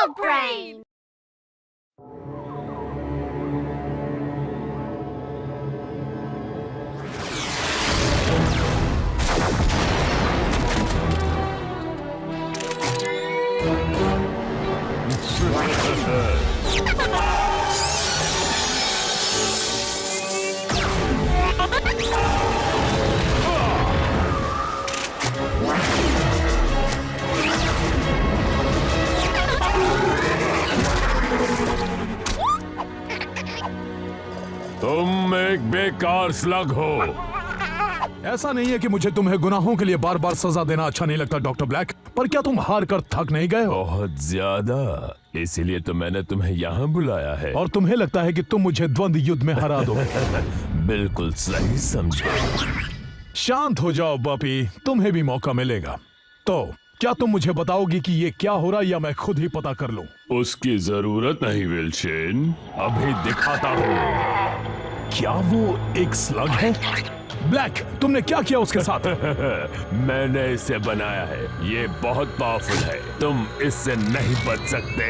Slug Brain! तुम एक बेकार स्लग हो। ऐसा नहीं है कि मुझे तुम्हें गुनाहों के लिए बार बार सजा देना अच्छा नहीं लगता डॉक्टर ब्लैक, पर क्या तुम हार कर थक नहीं गए हो? बहुत ज्यादा, इसीलिए तो मैंने तुम्हें यहाँ बुलाया है। और तुम्हें लगता है कि तुम मुझे द्वंद्व युद्ध में हरा दो? बिल्कुल सही समझे। शांत हो जाओ बपी, तुम्हें भी मौका मिलेगा। तो क्या तुम मुझे बताओगी कि ये क्या हो रहा, या मैं खुद ही पता कर लूं? उसकी जरूरत नहीं विल्चेन, अभी दिखाता हूँ। क्या वो एक स्लग है? ब्लैक, तुमने क्या किया उसके साथ? मैंने इसे बनाया है, ये बहुत पावरफुल है, तुम इससे नहीं बच सकते।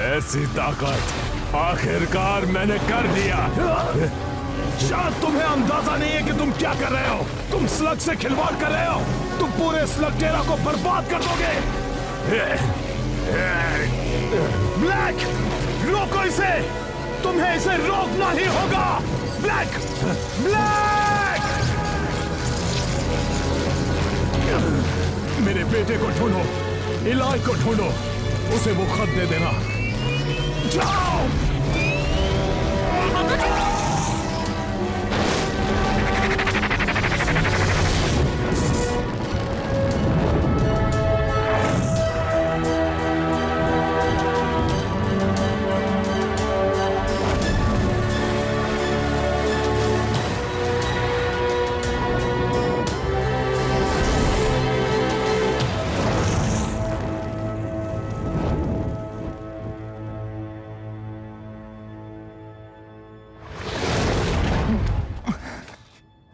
ऐसी ताकत आखिरकार मैंने कर दिया। शायद तुम्हें अंदाजा नहीं है कि तुम क्या कर रहे हो। तुम स्लग से खिलवाड़ कर रहे हो। तुम पूरे स्लग टेरा को बर्बाद कर दोगे। ब्लैक, रोको इसे। तुम्हें इसे रोकना ही होगा। Black, black! मेरे बेटे को ढूंढो, इलाई को ढूंढो, उसे वो खत दे देना। जाओ!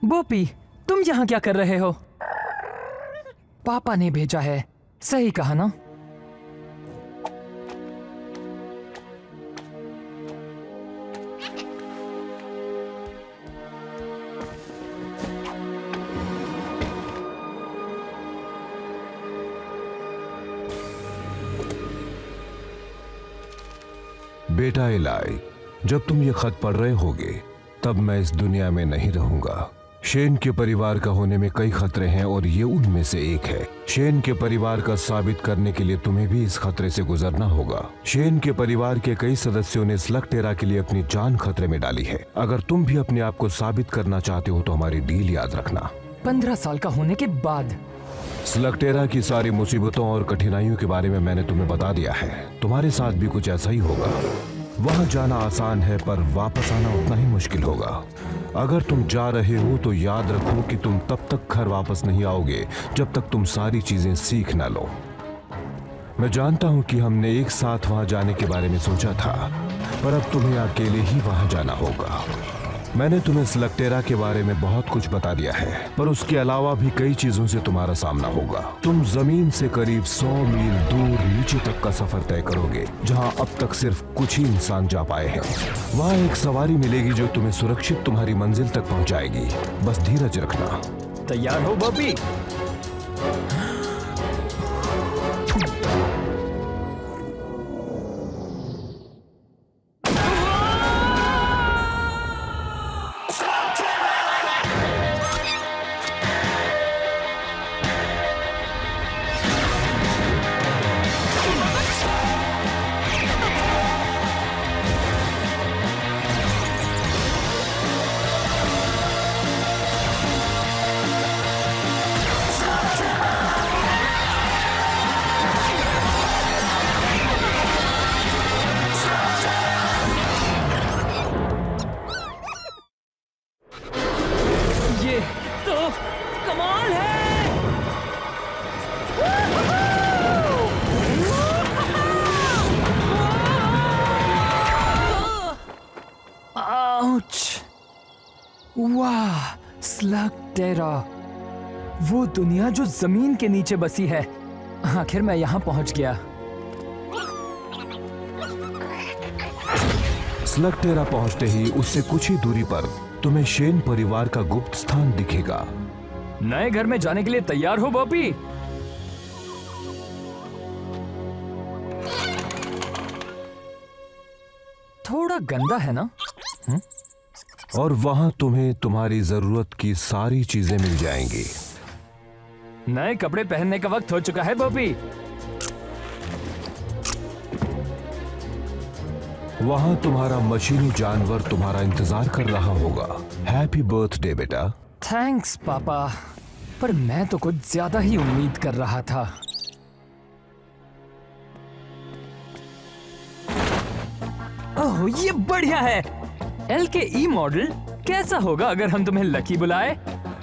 बोपी, तुम यहाँ क्या कर रहे हो? पापा ने भेजा है, सही कहा ना? बेटा इलाई, जब तुम ये खत पढ़ रहे होगे तब मैं इस दुनिया में नहीं रहूंगा। शेन के परिवार का होने में कई खतरे हैं और ये उनमें से एक है। शेन के परिवार का साबित करने के लिए तुम्हें भी इस खतरे से गुजरना होगा। शेन के परिवार के कई सदस्यों ने स्लग टेरा के लिए अपनी जान खतरे में डाली है। अगर तुम भी अपने आप को साबित करना चाहते हो तो हमारी डील याद रखना। 15 साल का होने के बाद स्लग टेरा की सारी मुसीबतों और कठिनाइयों के बारे में मैंने तुम्हें बता दिया है। तुम्हारे साथ भी कुछ ऐसा ही होगा। वहां जाना आसान है पर वापस आना उतना ही मुश्किल होगा। अगर तुम जा रहे हो तो याद रखो कि तुम तब तक घर वापस नहीं आओगे जब तक तुम सारी चीजें सीख ना लो। मैं जानता हूं कि हमने एक साथ वहां जाने के बारे में सोचा था, पर अब तुम्हें अकेले ही वहां जाना होगा। मैंने तुम्हें स्लग टेरा के बारे में बहुत कुछ बता दिया है, पर उसके अलावा भी कई चीजों से तुम्हारा सामना होगा। तुम जमीन से करीब 100 मील दूर नीचे तक का सफर तय करोगे, जहां अब तक सिर्फ कुछ ही इंसान जा पाए हैं। वहां एक सवारी मिलेगी जो तुम्हें सुरक्षित तुम्हारी मंजिल तक पहुंचाएगी। बस धीरज रखना। तैयार हो बॉबी? वाह, स्लग टेरा, वो दुनिया जो जमीन के नीचे बसी है। आखिर मैं यहाँ पहुँच गया। स्लग टेरा पहुंचते ही उससे कुछ ही दूरी पर तुम्हें शेन परिवार का गुप्त स्थान दिखेगा। नए घर में जाने के लिए तैयार हो बॉपी? थोड़ा गंदा है ना? और वहां तुम्हें तुम्हारी जरूरत की सारी चीजें मिल जाएंगी। नए कपड़े पहनने का वक्त हो चुका है बॉपी। वहां तुम्हारा मशीनी जानवर तुम्हारा इंतजार कर रहा होगा। हैप्पी बर्थडे बेटा। थैंक्स पापा, पर मैं तो कुछ ज्यादा ही उम्मीद कर रहा था। ओह, ये बढ़िया है। एल के ई मॉडल कैसा होगा अगर हम तुम्हें लकी बुलाए?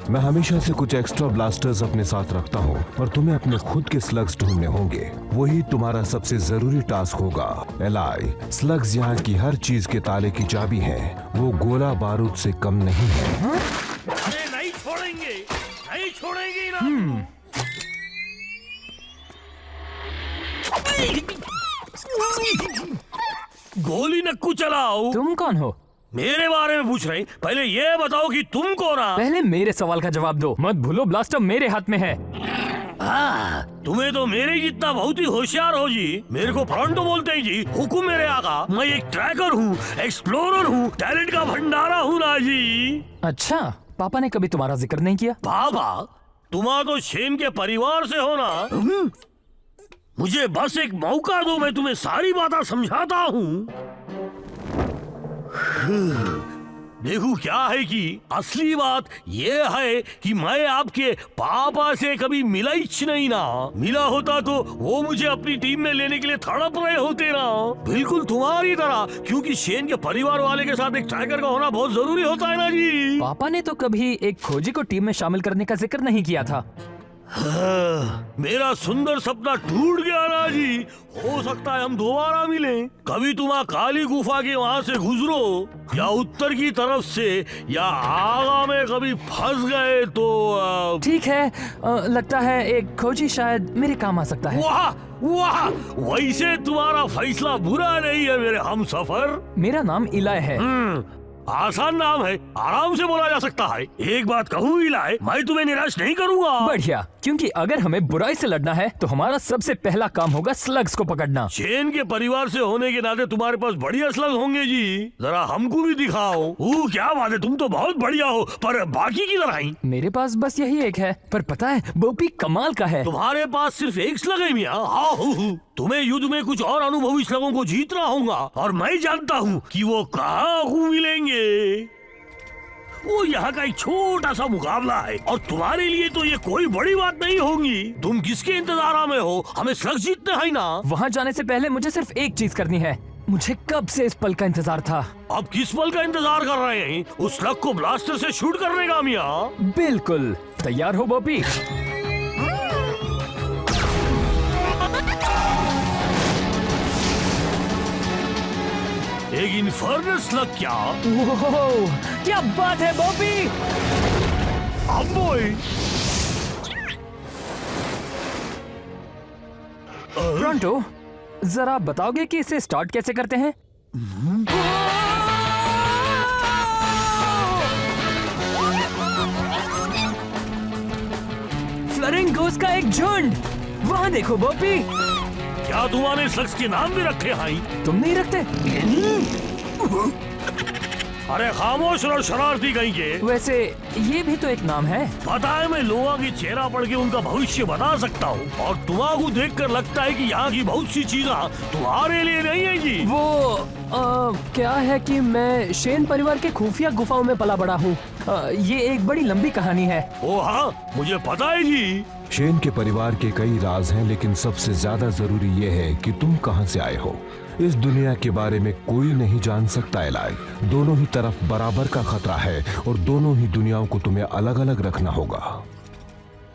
मैं हमेशा से कुछ एक्स्ट्रा ब्लास्टर्स अपने साथ रखता हूँ, पर तुम्हें अपने खुद के स्लग्स ढूंढने होंगे। वही तुम्हारा सबसे जरूरी टास्क होगा। एलाई, स्लग्स यहाँ की हर चीज के ताले की चाबी है। वो गोला बारूद से कम नहीं है। अरे नहीं छोड़ेंगे, नहीं छोड़ेंगे ना। गोली नक्कू चलाओ। तुम कौन हो? मेरे बारे में पूछ रहे? पहले ये बताओ कि तुम कौन हो? पहले मेरे सवाल का जवाब दो। मत भूलो ब्लास्टर मेरे हाथ में है। तुम्हें तो मेरे जितना बहुत ही होशियार हो जी। मेरे को फ्रंटो बोलते हैं जी। हुकुम मेरे आका। मैं एक ट्रैकर हूँ, एक्सप्लोरर हूँ, टैलेंट का भंडारा हूँ ना जी। अच्छा, पापा ने कभी तुम्हारा जिक्र नहीं किया? बाबा, तुम्हारा तो शेन के परिवार से हो ना। मुझे बस एक मौका दो, मैं तुम्हें सारी बातें समझाता हूँ। देखो क्या है कि असली बात ये है कि मैं आपके पापा से कभी मिला ही नहीं ना। मिला होता तो वो मुझे अपनी टीम में लेने के लिए तड़प रहे होते ना, बिल्कुल तुम्हारी तरह। क्योंकि शेन के परिवार वाले के साथ एक ट्रैकर का होना बहुत जरूरी होता है ना जी। पापा ने तो कभी एक खोजी को टीम में शामिल करने का जिक्र नहीं किया था। मेरा सुंदर सपना टूट गया ना जी। हो सकता है हम दोबारा मिलें। कभी तुम काली गुफा के वहाँ से गुजरो, या उत्तर की तरफ से, या आगा में कभी फंस गए तो ठीक है, लगता है एक खोजी शायद मेरे काम आ सकता है। वाह वाह, वैसे तुम्हारा फैसला बुरा नहीं है मेरे हम सफर। मेरा नाम इलाय है। आसान नाम है, आराम से बोला जा सकता है। एक बात कहूँ इलाय, मैं तुम्हें निराश नहीं करूंगा। बढ़िया, क्योंकि अगर हमें बुराई से लड़ना है तो हमारा सबसे पहला काम होगा स्लग्स को पकड़ना। शेन के परिवार से होने के नाते तुम्हारे पास बढ़िया स्लग होंगे जी। जरा हमको भी दिखाओ। क्या बात है, तुम तो बहुत बढ़िया हो, पर बाकी किधर आई? मेरे पास बस यही एक है, पर पता है बोपी कमाल का है। तुम्हारे पास सिर्फ एक स्लग है मियाँ? हाँ, तुम्हें युद्ध में कुछ और अनुभवी स्लगों को जीतना होगा, और मैं जानता हूँ कि वो कहाँ मिलेंगे। वो यहाँ का एक छोटा सा मुकाबला है, और तुम्हारे लिए तो ये कोई बड़ी बात नहीं होगी। तुम किसके इंतजार में हो? हमें स्लग जीतना है ना। वहाँ जाने से पहले मुझे सिर्फ एक चीज करनी है। मुझे कब से इस पल का इंतजार था। अब किस पल का इंतजार कर रहे हैं? उस स्लग को ब्लास्टर से शूट करने का मियाँ। बिल्कुल, तैयार हो बॉपी? एक इन्फर्नस स्लग क्या? ओह, क्या बात है बॉपी! अब बॉय, प्रोंटो, जरा बताओगे कि इसे स्टार्ट कैसे करते हैं? फ्लरिंगोस का एक झुंड! वहाँ देखो बॉपी! क्या तुम्हारे स्लग्स के नाम भी रखे हैं? तुम नहीं रखते? अरे खामोश रहो शरारती कहीं के। वैसे ये भी तो एक नाम है। पता है, मैं लोगों की चेहरा पढ़ के उनका भविष्य बता सकता हूँ, और तुम्हारा देखकर लगता है कि यहाँ की बहुत सी चीजें तुम्हारे लिए नहीं है जी। वो क्या है कि मैं शेन परिवार के खुफिया गुफाओं में पला बड़ा हूँ। ये एक बड़ी लंबी कहानी है। ओ हाँ, मुझे पता है जी। शेन के परिवार के कई राज हैं, लेकिन सबसे ज्यादा जरूरी ये है कि तुम कहां से आए हो। इस दुनिया के बारे में कोई नहीं जान सकता एलाई। दोनों ही तरफ बराबर का खतरा है, और दोनों ही दुनियाओं को तुम्हें अलग अलग रखना होगा।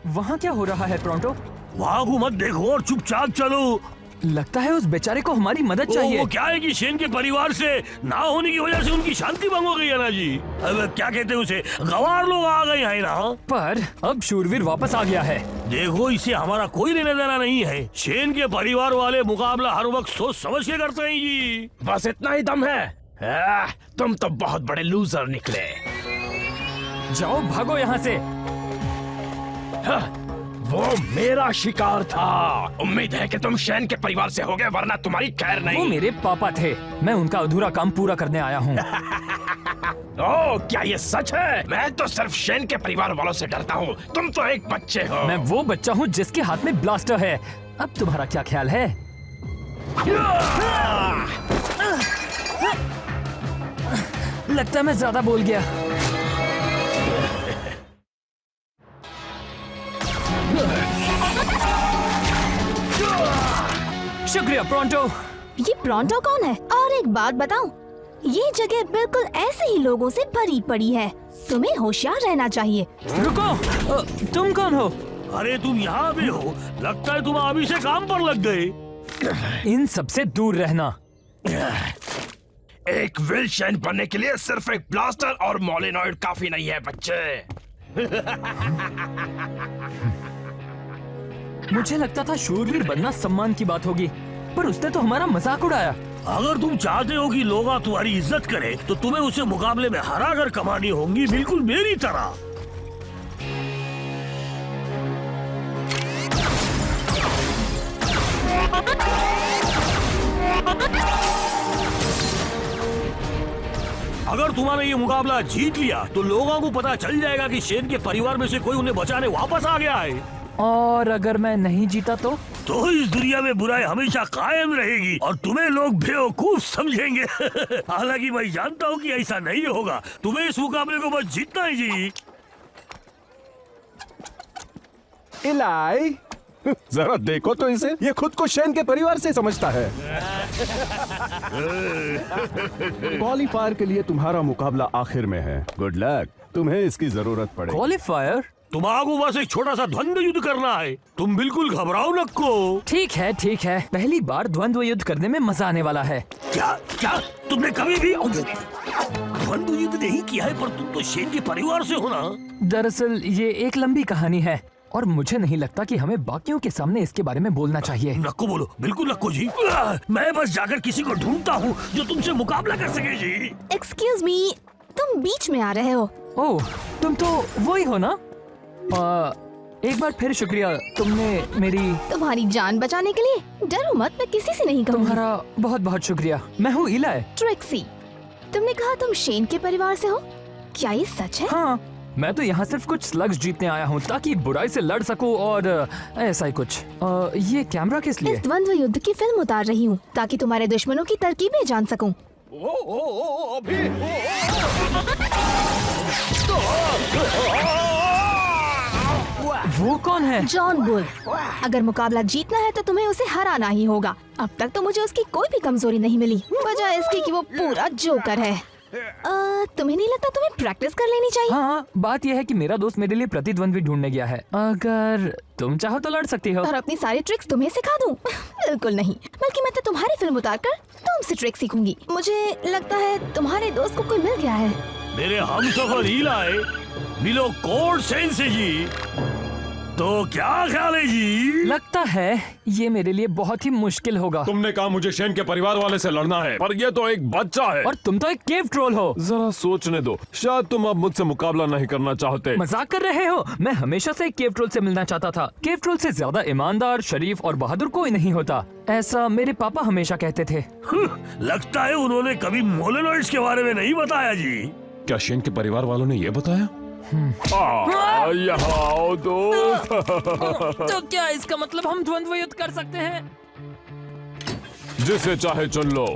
वहाँ क्या हो रहा है प्रोंटो? वहाँ को मत देखो और चुपचाप चलो। लगता है उस बेचारे को हमारी मदद चाहिए। वो क्या है कि शेन के परिवार से ना होने की वजह से उनकी शांति भंग हो गई है ना जी। अब क्या कहते हैं उसे, गवार लोग आ गए हैं ना। पर अब शूरवीर वापस आ गया है। देखो, इसे हमारा कोई लेना देना नहीं है। शेन के परिवार वाले मुकाबला हर वक्त सोच समझ के करते हैं जी। बस इतना ही दम है। तुम तो बहुत बड़े लूजर निकले। जाओ भागो यहाँ से। वो मेरा शिकार था। उम्मीद है कि तुम शेन के परिवार से होगे, वरना तुम्हारी खैर वो नहीं। मेरे पापा थे, मैं उनका अधूरा काम पूरा करने आया हूँ। ओह, क्या ये सच है? मैं तो सिर्फ शेन के परिवार वालों से डरता हूँ। तुम तो एक बच्चे हो। मैं वो बच्चा हूँ जिसके हाथ में ब्लास्टर है। अब तुम्हारा क्या ख्याल है? लगता है मैं ज्यादा बोल गया। शुक्रिया प्रोंटो। ये प्रोंटो कौन है? और एक बात बताऊं, ये जगह बिल्कुल ऐसे ही लोगों से भरी पड़ी है। तुम्हें होशियार रहना चाहिए। रुको, तुम कौन हो? अरे तुम यहाँ भी हो? लगता है तुम अभी से काम पर लग गए। इन सबसे दूर रहना। एक विल शेन बनने के लिए सिर्फ एक ब्लास्टर और मोलिनॉइड काफी नहीं है बच्चे। मुझे लगता था शूरवीर बनना सम्मान की बात होगी, पर उसने तो हमारा मजाक उड़ाया। अगर तुम चाहते हो कि लोग तुम्हारी इज्जत करें, तो तुम्हें उसे मुकाबले में हरा कर कमानी होंगी, बिल्कुल मेरी तरह। अगर तुम्हारा ये मुकाबला जीत लिया, तो लोगों को पता चल जाएगा कि शेन के परिवार में से कोई उन्हें बचाने वापस आ गया है। और अगर मैं नहीं जीता तो इस दुनिया में बुराई हमेशा कायम रहेगी और तुम्हें लोग बेवकूफ समझेंगे। हालांकि मैं जानता हूँ कि ऐसा नहीं होगा। तुम्हें इस मुकाबले को बस जीतना है जी। इलाई, जरा देखो तो इसे, ये खुद को शेन के परिवार से समझता है। क्वालीफायर के लिए तुम्हारा मुकाबला आखिर में है। गुड लक, तुम्हें इसकी जरूरत पड़ेगी। क्वालीफायर? तुम्हारा बस एक छोटा सा द्वंद्व युद्ध करना है। तुम बिल्कुल घबराओ नको। ठीक है ठीक है, पहली बार द्वंद्व युद्ध करने में मजा आने वाला है। क्या क्या तुमने कभी भी द्वंद्व युद्ध नहीं किया है? पर तुम तो शेन के परिवार से हो ना। दरअसल ये एक लंबी कहानी है और मुझे नहीं लगता कि हमें बाकियों के सामने इसके बारे में बोलना चाहिए। नको बोलो, बिल्कुल नको जी। मैं बस जाकर किसी को ढूंढता हूँ जो तुमसे मुकाबला कर सके जी। एक्सक्यूज मी, तुम बीच में आ रहे हो। ओह, तुम तो वही हो ना? एक बार फिर शुक्रिया, तुमने मेरी। तुम्हारी जान बचाने के लिए डरो मत, मैं किसी से नहीं कहूँगी। तुम्हारा बहुत बहुत शुक्रिया। मैं हूँ इलाई। ट्रिक्सी, तुमने कहा तुम शेन के परिवार से हो, क्या ये सच है? हाँ, मैं तो यहाँ सिर्फ कुछ स्लग्स जीतने आया हूँ ताकि बुराई से लड़ सकूँ और ऐसा ही कुछ। ये कैमरा किस लिए? इस द्वंद्व युद्ध की फिल्म उतार रही हूँ ताकि तुम्हारे दुश्मनों की तरकीबें जान सकूं। वो कौन है? John bull. अगर मुकाबला जीतना है तो तुम्हें उसे हराना ही होगा। अब तक तो मुझे उसकी कोई भी कमजोरी नहीं मिली, वजह इसकी कि वो पूरा जोकर है। तुम्हें नहीं लगता तुम्हें प्रैक्टिस कर लेनी चाहिए? हाँ, बात यह है कि मेरा दोस्त मेरे लिए प्रतिद्वंद्वी ढूंढने गया है। अगर तुम चाहो तो लड़ सकती हो। और अपनी सारी ट्रिक्स तुम्हें सिखा दूं? बिल्कुल नहीं, बल्कि मैं तो तुम्हारी फिल्म उतारकर तुमसे ट्रिक सीखूंगी। मुझे लगता है तुम्हारे दोस्त को कोई मिल गया है। मेरे हमसफर इलाई, मिलो कोड सेंसे जी। तो क्या ख्याल है जी? लगता है ये मेरे लिए बहुत ही मुश्किल होगा। तुमने कहा मुझे शेन के परिवार वाले से लड़ना है, पर ये तो एक बच्चा है। और तुम तो एक केव ट्रोल हो। जरा सोचने दो, शायद तुम अब मुझसे मुकाबला नहीं करना चाहते। मजाक कर रहे हो? मैं हमेशा से एक केव ट्रोल से मिलना चाहता था। केव ट्रोल से ज्यादा ईमानदार, शरीफ और बहादुर कोई नहीं होता, ऐसा मेरे पापा हमेशा कहते थे। लगता है उन्होंने कभी मोलेनॉइड्स के बारे में नहीं बताया जी। क्या शेन के परिवार वालों ने ये बताया? यहाँ आओ दोस्त। तो क्या इसका मतलब हम द्वंद्व युद्ध कर सकते हैं? जिसे चाहे चुन लो।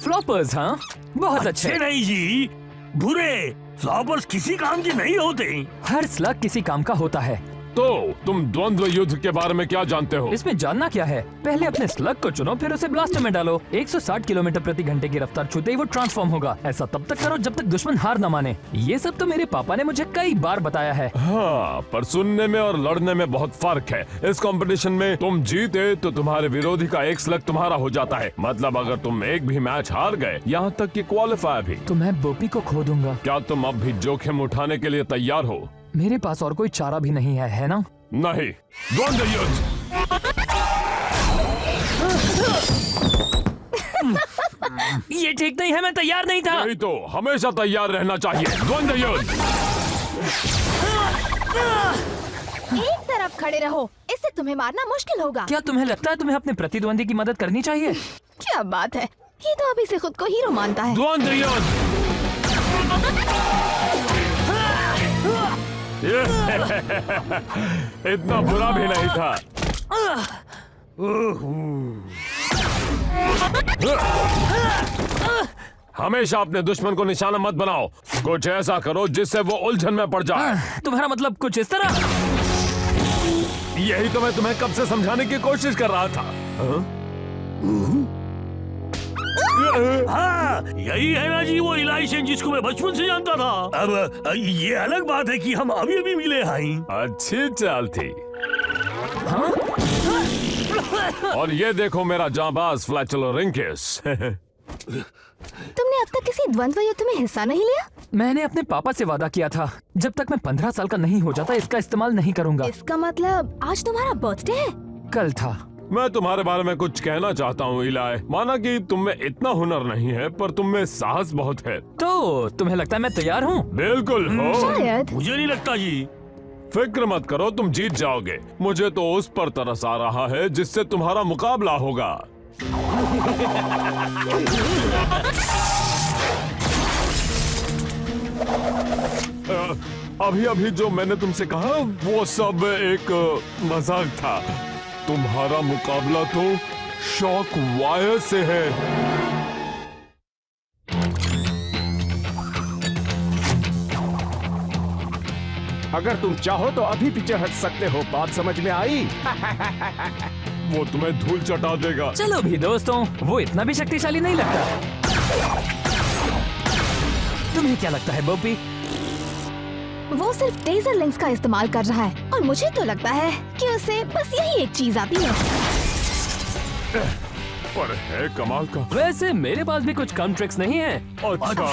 फ्लॉपर्स? हाँ, बहुत अच्छे। नहीं जी, बुरे फ्लॉपर्स किसी काम के नहीं होते। हर स्लग किसी काम का होता है। तो तुम द्वंद्व युद्ध के बारे में क्या जानते हो? इसमें जानना क्या है? पहले अपने स्लग को चुनो, फिर उसे ब्लास्टर में डालो। 160 किलोमीटर प्रति घंटे की रफ्तार छूते ही वो ट्रांसफॉर्म होगा। ऐसा तब तक करो जब तक दुश्मन हार न माने। ये सब तो मेरे पापा ने मुझे कई बार बताया है। हाँ, पर सुनने में और लड़ने में बहुत फर्क है। इस कंपटीशन में तुम जीते तो तुम्हारे विरोधी का एक स्लग तुम्हारा हो जाता है। मतलब अगर तुम एक भी मैच हार गए, यहाँ तक कि क्वालिफाई भी, तो मैं बोपी को खो दूंगा। क्या तुम अब भी जोखिम उठाने के लिए तैयार हो? मेरे पास और कोई चारा भी नहीं है ना? नहीं। द्वंद्व युद्ध। ये ठीक नहीं है, मैं तैयार नहीं था। नहीं तो हमेशा तैयार रहना चाहिए। द्वंद्व युद्ध। एक तरफ खड़े रहो, इससे तुम्हें मारना मुश्किल होगा। क्या तुम्हें लगता है तुम्हें अपने प्रतिद्वंदी की मदद करनी चाहिए? क्या बात है, ये तो अभी से खुद को हीरो मानता है। द्वंद्व युद्ध। इतना बुरा भी नहीं था। हमेशा अपने दुश्मन को निशाना मत बनाओ। कुछ ऐसा करो जिससे वो उलझन में पड़ जाए। तुम्हारा मतलब कुछ इस तरह? यही तो मैं तुम्हें कब से समझाने की कोशिश कर रहा था। हाँ, यही है ना जी वो इलाइशन जिसको मैं बचपन से जानता था। अब ये अलग बात है कि हम अभी अभी मिले हैं। अच्छी चाल थी। और ये देखो मेरा जांबाज फ्लैचलोरिंकस। तुमने अब तक किसी द्वंद्व युद्ध में हिस्सा नहीं लिया? मैंने अपने पापा से वादा किया था, जब तक मैं 15 साल का नहीं हो जाता इसका इस्तेमाल नहीं करूंगा। इसका मतलब आज तुम्हारा बर्थडे है? कल था। मैं तुम्हारे बारे में कुछ कहना चाहता हूँ इलाय। माना कि तुम में इतना हुनर नहीं है, पर तुम में साहस बहुत है। तो तुम्हें लगता है मैं तैयार हूँ? बिल्कुल हो। शायद। मुझे नहीं लगता जी। फिक्र मत करो, तुम जीत जाओगे। मुझे तो उस पर तरस आ रहा है जिससे तुम्हारा मुकाबला होगा। अभी अभी जो मैंने तुमसे कहा वो सब एक मजाक था। तुम्हारा मुकाबला तो शॉक वायर से है। अगर तुम चाहो तो अभी पीछे हट सकते हो। बात समझ में आई? वो तुम्हें धूल चटा देगा। चलो भी दोस्तों, वो इतना भी शक्तिशाली नहीं लगता। तुम्हें क्या लगता है बोपी? वो सिर्फ टेजर लिंक्स का इस्तेमाल कर रहा है और मुझे तो लगता है कि उसे बस यही एक चीज आती है। पर है कमाल का। वैसे मेरे पास भी कुछ कम ट्रिक्स नहीं है। अच्छा।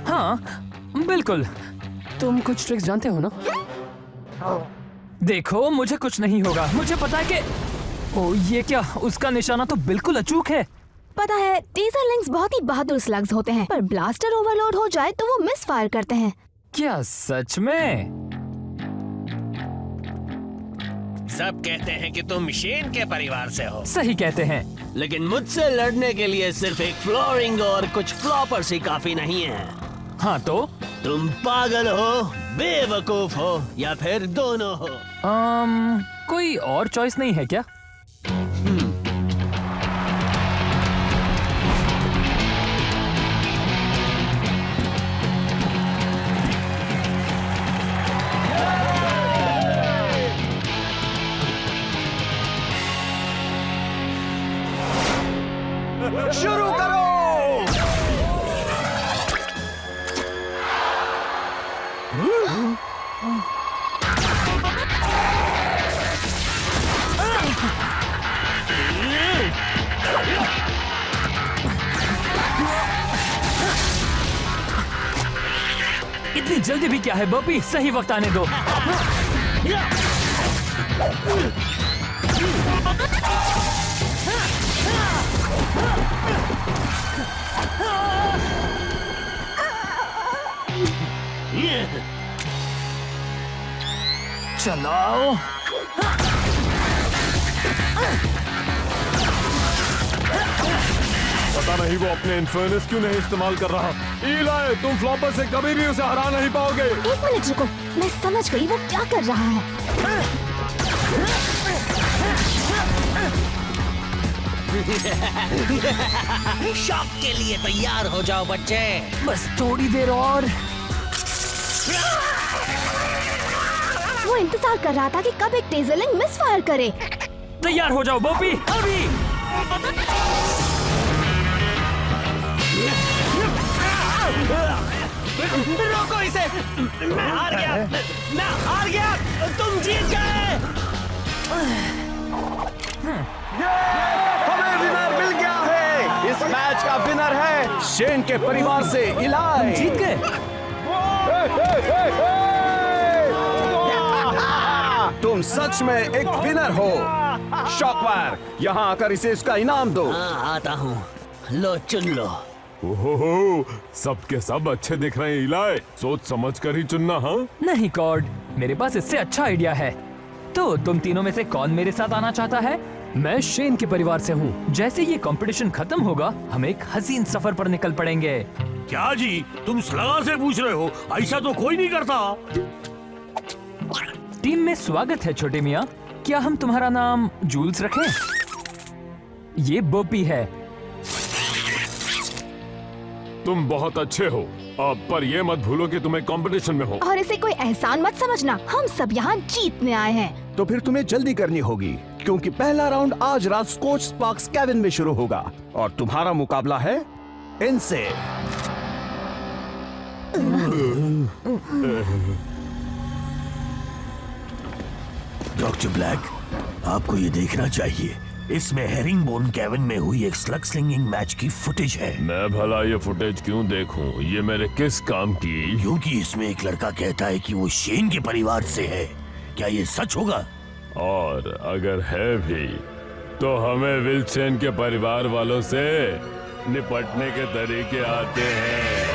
हाँ बिल्कुल। तुम कुछ ट्रिक्स जानते हो ना? देखो मुझे कुछ नहीं होगा, मुझे पता है कि ओ ये क्या, उसका निशाना तो बिल्कुल अचूक है। पता है टेजर लिंक्स बहुत ही बहादुर स्लग्स होते हैं, पर ब्लास्टर ओवरलोड हो जाए तो वो मिस फायर करते हैं। क्या सच में? सब कहते हैं कि तुम शेन के परिवार से हो, सही कहते हैं। लेकिन मुझसे लड़ने के लिए सिर्फ एक फ्लोरिंग और कुछ फ्लॉपर्स ही काफी नहीं है। हाँ तो तुम पागल हो, बेवकूफ हो, या फिर दोनों हो। कोई और चॉइस नहीं है क्या? शुरू करो। इतनी जल्दी भी क्या है बॉबी, सही वक्त आने दो। चलाओ। पता नहीं वो अपने इन्फर्नस क्यों नहीं इस्तेमाल कर रहा। इलाय, तुम फ्लॉपर से कभी भी उसे हरा नहीं पाओगे। एक मिनट रुको, मैं समझ गई वो क्या कर रहा है। शॉक के लिए तैयार हो जाओ बच्चे। बस थोड़ी देर और। वो इंतजार कर रहा था कि कब एक टेजरलिंग मिस फायर करे। तैयार हो जाओ बोपी, अभी। रोको इसे। मैं हार गया, मैं हार गया, तुम जीत गए। हमें विनर मिल गया है। इस मैच का विनर है शेन के परिवार से इलाई। जीत गए। तुम सच में एक विनर हो। शॉकवायर, यहाँ आकर इसे इसका इनाम दो। हाँ, आता हूँ। लो, चुन लो। ओहो, सबके सब अच्छे दिख रहे हैं इलाई। सोच समझ कर ही चुनना। हाँ, नहीं कॉर्ड, मेरे पास इससे अच्छा आइडिया है। तो तुम तीनों में से कौन मेरे साथ आना चाहता है? मैं शेन के परिवार से हूँ। जैसे ये कंपटीशन खत्म होगा, हम एक हसीन सफर पर निकल पड़ेंगे। क्या जी, तुम सलाह से पूछ रहे हो? ऐसा तो कोई नहीं करता। टीम में स्वागत है छोटे मियाँ। क्या हम तुम्हारा नाम जूल्स रखें? ये बोपी है। तुम बहुत अच्छे हो। अब पर ये मत भूलो कि तुम्हें कंपटीशन में हो। और इसे कोई एहसान मत समझना, हम सब यहाँ जीतने आए हैं। तो फिर तुम्हें जल्दी करनी होगी, क्योंकि पहला राउंड आज रात स्कॉच स्पार्क्स केविन में शुरू होगा और तुम्हारा मुकाबला है इनसे। डॉक्टर ब्लैक, आपको ये देखना चाहिए। इसमें हेरिंगबोन केविन में हुई एक स्लग स्लिंगिंग मैच की फुटेज है। मैं भला ये फुटेज क्यों देखूं? ये मेरे किस काम की? क्योंकि इसमें एक लड़का कहता है कि वो शेन के परिवार से है। क्या ये सच होगा? और अगर है भी तो हमें विल्सन के परिवार वालों से निपटने के तरीके आते हैं।